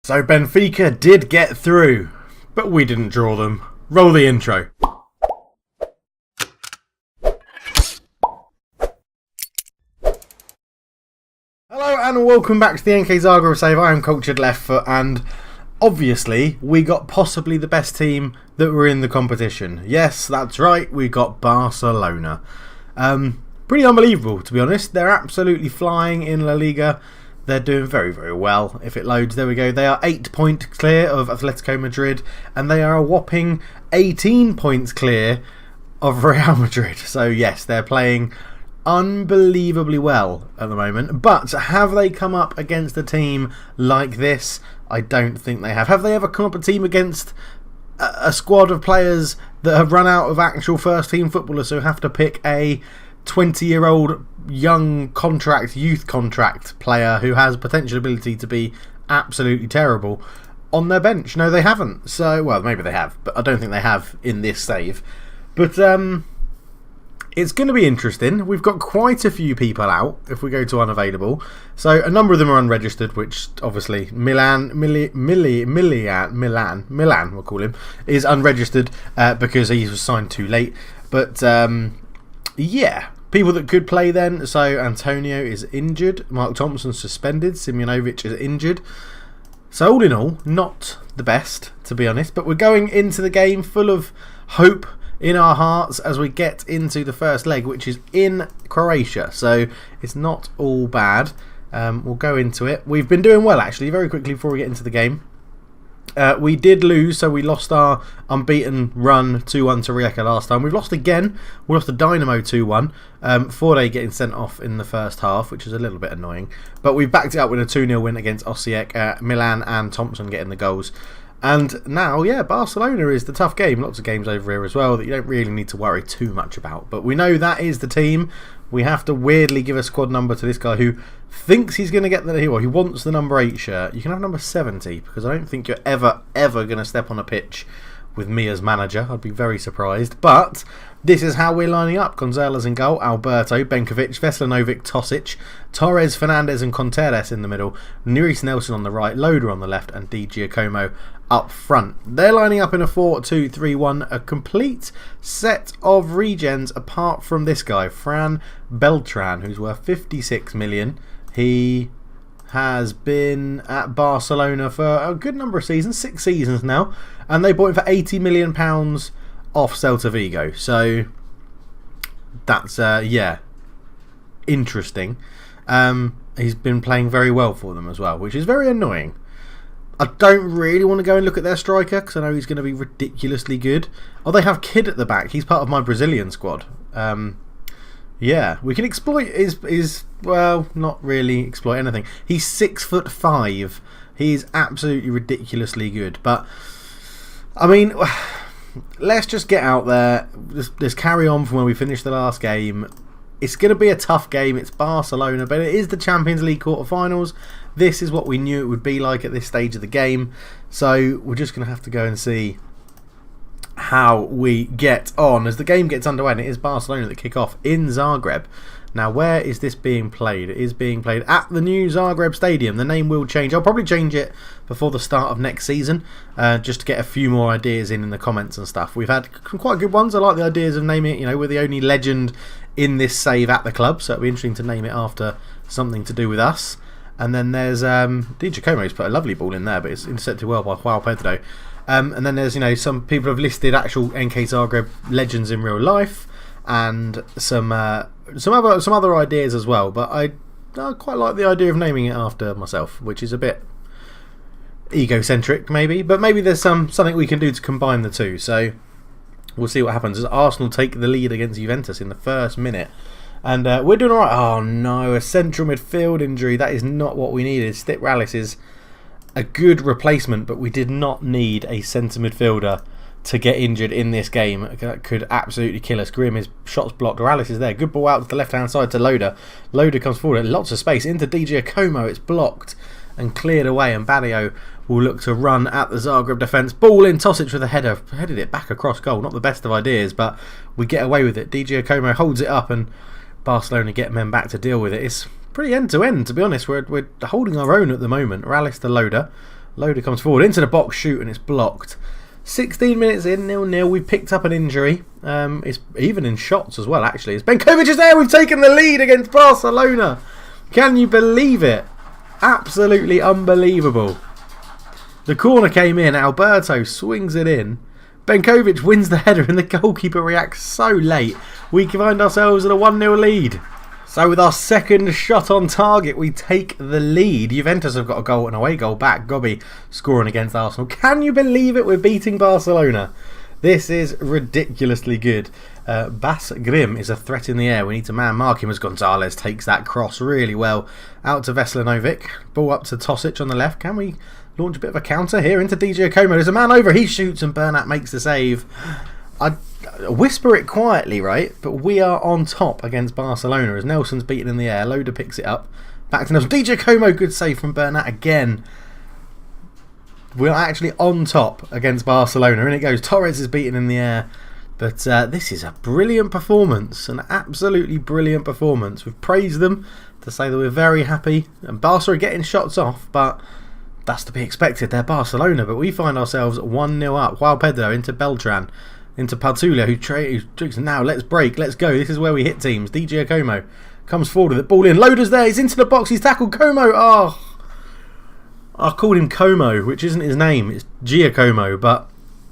So Benfica did get through, but we didn't draw them. Roll the intro. Hello and welcome back to the NK Zagreb Save. I am Cultured Left Foot, and obviously we got possibly the best team that were in the competition. Yes, that's right, we got Barcelona. Pretty unbelievable, to be honest. They're absolutely flying in La Liga. They're doing very, very well. If it loads, there we go. They are 8 points clear of Atletico Madrid, and they are a whopping 18 points clear of Real Madrid. So yes, they're playing unbelievably well at the moment. But have they come up against a team like this? I don't think they have. Have they ever come up a team against a squad of players that have run out of actual first team footballers, who have to pick a 20-year-old young youth contract player who has potential ability to be absolutely terrible on their bench? No, they haven't. So, well, maybe they have, but I don't think they have in this save. But it's going to be interesting. We've got quite a few people out if we go to unavailable. So a number of them are unregistered, which obviously Milan, we'll call him, is unregistered because he was signed too late. But yeah, people that could play then. So Antonio is injured, Mark Thompson's suspended, Simjonovic is injured. So all in all, not the best, to be honest. But we're going into the game full of hope in our hearts as we get into the first leg, which is in Croatia. So it's not all bad. We'll go into it. We've been doing well, actually, very quickly before we get into the game. We did lose, so we lost our unbeaten run 2-1 to Rijeka last time. We've lost again. We lost to Dynamo 2-1. Forde getting sent off in the first half, which is a little bit annoying. But we've backed it up with a 2-0 win against Osijek. Milan and Thompson getting the goals. And now, yeah, Barcelona is the tough game. Lots of games over here as well that you don't really need to worry too much about. But we know that is the team. We have to weirdly give a squad number to this guy who thinks he's going to get he wants the number 8 shirt. You can have number 70, because I don't think you're ever going to step on a pitch with me as manager. I'd be very surprised. But this is how we're lining up. Gonzalez in goal, Alberto, Benkovic, Veslanovic, Tosic, Torres, Fernandez and Contreras in the middle, Neres Nelson on the right, Loader on the left, and Di Giacomo up front. They're lining up in a 4-2-3-1, a complete set of regens apart from this guy, Fran Beltran, who's worth 56 million. He has been at Barcelona for a good number of seasons, 6 seasons now, and they bought him for £80 million off Celta Vigo. So that's yeah, interesting. He's been playing very well for them as well, which is very annoying. I don't really want to go and look at their striker because I know he's going to be ridiculously good. Oh, they have Kid at the back. He's part of my Brazilian squad. Yeah, we can exploit his well, not really exploit anything. He's 6'5". He's absolutely ridiculously good. But I mean, let's just get out there. Just carry on from where we finished the last game. It's going to be a tough game. It's Barcelona, but it is the Champions League quarterfinals. This is what we knew it would be like at this stage of the game. So we're just going to have to go and see how we get on as the game gets underway. And it is Barcelona that kick off in Zagreb. Now, where is this being played? It is being played at the new Zagreb Stadium. The name will change. I'll probably change it before the start of next season, just to get a few more ideas in the comments and stuff. We've had quite good ones. I like the ideas of naming it, we're the only legend in this save at the club, so it'll be interesting to name it after something to do with us. And then there's Di Giacomo's put a lovely ball in there, but it's intercepted well by Joao Pedro. And then there's some people have listed actual NK Zagreb legends in real life, and some other ideas as well. But I quite like the idea of naming it after myself, which is a bit egocentric maybe, but maybe there's something we can do to combine the two. So we'll see what happens as Arsenal take the lead against Juventus in the first minute. And we're doing alright. Oh no, a central midfield injury. That is not what we needed. Stip Rallis is a good replacement, but we did not need a centre midfielder to get injured in this game. That could absolutely kill us. Grimm, his shot's blocked. Rallis is there. Good ball out to the left hand side to Loader. Loader comes forward. Lots of space into Di Giacomo. It's blocked and cleared away, and Badio will look to run at the Zagreb defence. Ball in, Tosic with a header. Headed it back across goal. Not the best of ideas, but we get away with it. Di Giacomo holds it up and Barcelona get men back to deal with it. It's pretty end-to-end, to be honest. We're holding our own at the moment. Rallis to Loader. Loader comes forward into the box, shoot, and it's blocked. 16 minutes in, 0-0. We've picked up an injury. It's even in shots as well, actually. As Benkovic is there, we've taken the lead against Barcelona. Can you believe it? Absolutely unbelievable. The corner came in. Alberto swings it in. Benkovic wins the header and the goalkeeper reacts so late. We find ourselves at a 1-0 lead. So with our second shot on target, we take the lead. Juventus have got a goal, an away goal back. Gobbi scoring against Arsenal. Can you believe it? We're beating Barcelona. This is ridiculously good. Bas Grim is a threat in the air. We need to man-mark him as Gonzalez takes that cross really well. Out to Veselinovic. Ball up to Tosic on the left. Can we launch a bit of a counter here into DJ Como? There's a man over. He shoots and Bernat makes the save. I whisper it quietly, right? But we are on top against Barcelona as Nelson's beaten in the air. Loader picks it up. Back to Nelson. DJ Como, good save from Bernat again. We're actually on top against Barcelona. And it goes. Torres is beaten in the air. But this is a brilliant performance. An absolutely brilliant performance. We've praised them to say that we're very happy. And Barca are getting shots off, but that's to be expected. They're Barcelona. But we find ourselves 1-0 up. Juan Pedro into Beltran. Into Partulia, who tricks. Now let's break, let's go. This is where we hit teams. DJ Como comes forward with it, ball in. Loader's there, he's into the box, he's tackled Como. Oh, I called him Como, which isn't his name, it's Giacomo, but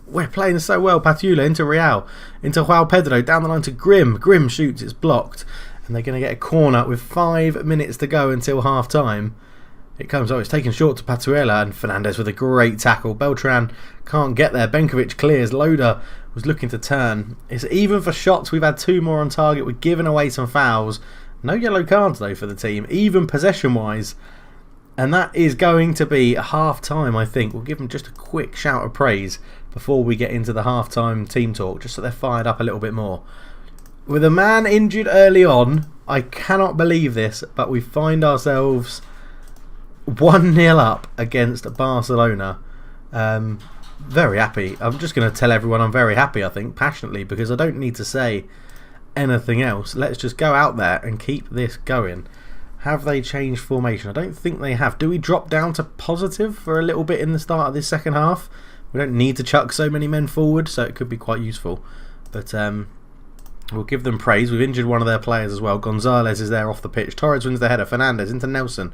we're playing so well. Partulia into Real, into Juan Pedro, down the line to Grim. Grim shoots, it's blocked, and they're going to get a corner with 5 minutes to go until half time. It comes, it's taken short to Patuela, and Fernandez with a great tackle. Beltran can't get there. Benkovic clears. Loader was looking to turn. It's even for shots. We've had 2 more on target. We're giving away some fouls. No yellow cards though for the team, even possession wise. And that is going to be half time, I think. We'll give them just a quick shout of praise before we get into the half time team talk, just so they're fired up a little bit more. With a man injured early on, I cannot believe this, but we find ourselves 1-0 up against Barcelona. Very happy. I'm just going to tell everyone I'm very happy, I think, passionately, because I don't need to say anything else. Let's just go out there and keep this going. Have they changed formation? I don't think they have. Do we drop down to positive for a little bit in the start of this second half? We don't need to chuck so many men forward, so it could be quite useful. But we'll give them praise. We've injured one of their players as well. Gonzalez is there off the pitch. Torres wins the header. Fernandez into Nelson.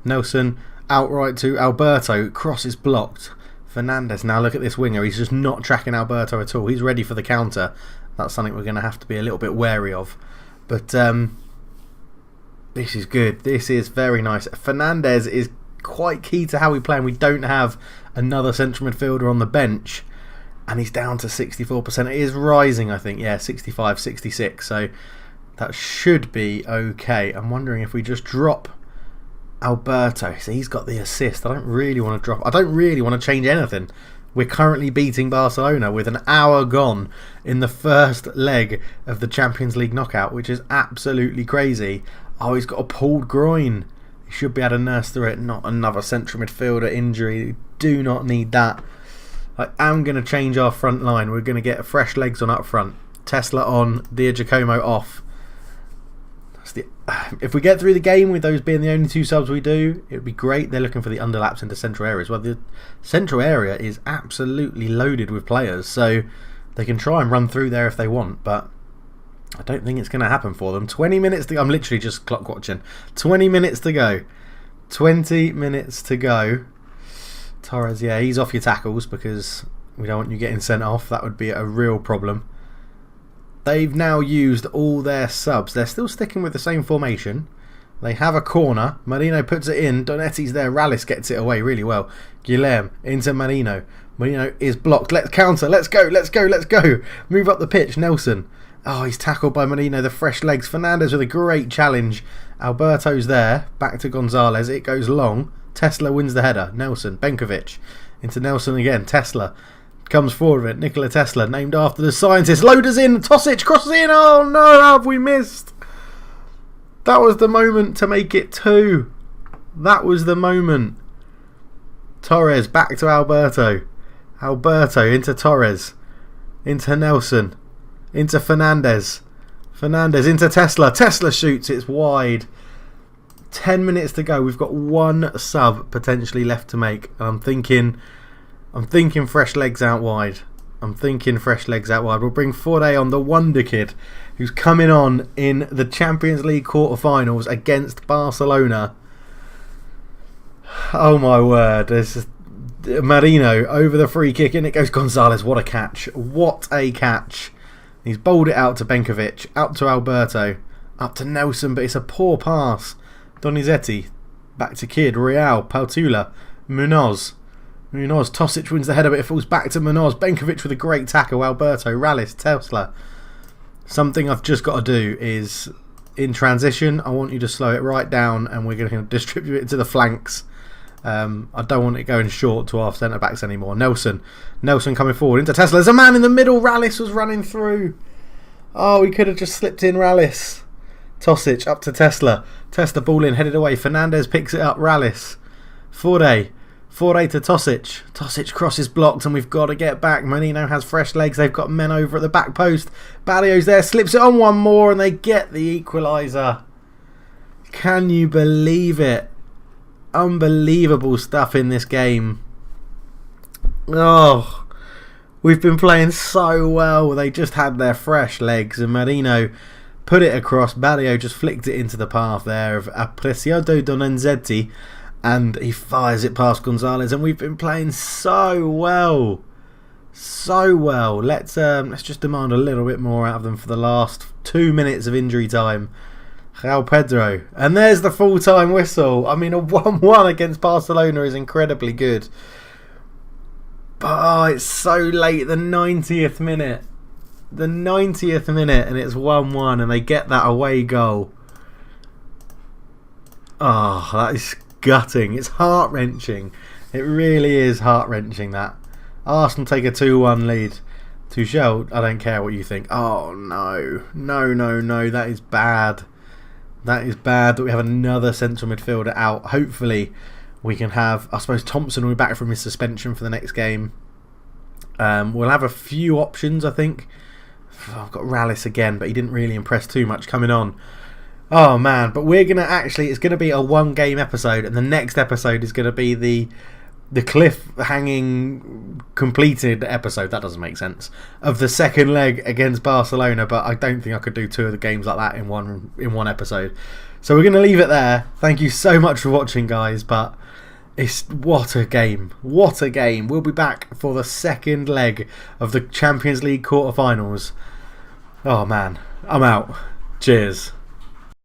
Nelson outright to Alberto. Cross is blocked. Fernandez, now look at this winger. He's just not tracking Alberto at all. He's ready for the counter. That's something we're going to have to be a little bit wary of. But this is good. This is very nice. Fernandez is quite key to how we play, and we don't have another central midfielder on the bench. And he's down to 64%. It is rising, I think. Yeah, 65, 66. So that should be okay. I'm wondering if we just drop Alberto. So he's got the assist. I don't really want to drop. I don't really want to change anything. We're currently beating Barcelona with an hour gone in the first leg of the Champions League knockout, which is absolutely crazy. Oh, he's got a pulled groin. He should be able to nurse through it. Not another central midfielder injury. Do not need that. I am going to change our front line. We're going to get fresh legs on up front. Tesla on, Dia Giacomo off. If we get through the game with those being the only 2 subs we do, it would be great. They're looking for the underlaps into central areas. Well, the central area is absolutely loaded with players, so they can try and run through there if they want, but I don't think it's going to happen for them. 20 minutes to go. I'm literally just clock watching. 20 minutes to go. 20 minutes to go. Torres, yeah, he's off your tackles because we don't want you getting sent off. That would be a real problem. They've now used all their subs. They're still sticking with the same formation. They have a corner. Marino puts it in. Donetti's there. Rallis gets it away really well. Guilherme into Marino. Marino is blocked. Let's counter. Let's go. Let's go. Let's go. Move up the pitch. Nelson. Oh, he's tackled by Marino. The fresh legs. Fernandez with a great challenge. Alberto's there. Back to Gonzalez. It goes long. Tesla wins the header. Nelson. Benkovic. Into Nelson again. Tesla. Comes forward with it. Nikola Tesla, named after the scientist. Loader's in. Tosic crosses in. Oh no, have we missed? That was the moment to make it 2. That was the moment. Torres back to Alberto. Alberto into Torres. Into Nelson. Into Fernandez. Fernandez into Tesla. Tesla shoots. It's wide. 10 minutes to go. We've got one sub potentially left to make. And I'm thinking fresh legs out wide. We'll bring Forde on, the wonder kid, who's coming on in the Champions League quarterfinals against Barcelona. Oh my word. There's Marino over the free kick, and it goes Gonzalez. What a catch. What a catch. He's bowled it out to Benkovic, out to Alberto, up to Nelson, but it's a poor pass. Donizetti, back to Kid, Real, Pautula, Munoz, Tosic wins the header, but it falls back to Munoz. Benkovic with a great tackle, Alberto, Rallis, Tesla. Something I've just got to do is, in transition, I want you to slow it right down, and we're going to distribute it to the flanks. I don't want it going short to our centre backs anymore. Nelson coming forward into Tesla. There's a man in the middle. Rallis was running through. Oh, he could have just slipped in. Rallis. Tosic up to Tesla. Tesla ball in, headed away. Fernandez picks it up. Rallis. Forde to Tosic. Tosic crosses blocked, and we've got to get back. Menino has fresh legs. They've got men over at the back post. Barrio's there, slips it on one more, and they get the equaliser. Can you believe it? Unbelievable stuff in this game. Oh, we've been playing so well. They just had their fresh legs, and Marino put it across. Barrio just flicked it into the path there of Apreciado Donizetti, and he fires it past Gonzalez. And we've been playing so well. Let's just demand a little bit more out of them for the last 2 minutes of injury time. Raul Pedro. And there's the full-time whistle. I mean, a 1-1 against Barcelona is incredibly good. But it's so late, the 90th minute. And it's 1-1, and they get that away goal. Oh, that is gutting. It's heart-wrenching. It really is heart-wrenching, that. Arsenal take a 2-1 lead. Tuchel, I don't care what you think. Oh, no. No. That is bad. That we have another central midfielder out. Hopefully we can have, I suppose Thompson will be back from his suspension for the next game. We'll have a few options, I think. I've got Rallis again, but he didn't really impress too much coming on. Oh man, but we're going to it's going to be a one-game episode, and the next episode is going to be the cliff-hanging completed episode, that doesn't make sense, of the second leg against Barcelona, but I don't think I could do two of the games like that in one episode. So we're going to leave it there. Thank you so much for watching, guys, but what a game. We'll be back for the second leg of the Champions League quarterfinals. Oh man, I'm out. Cheers.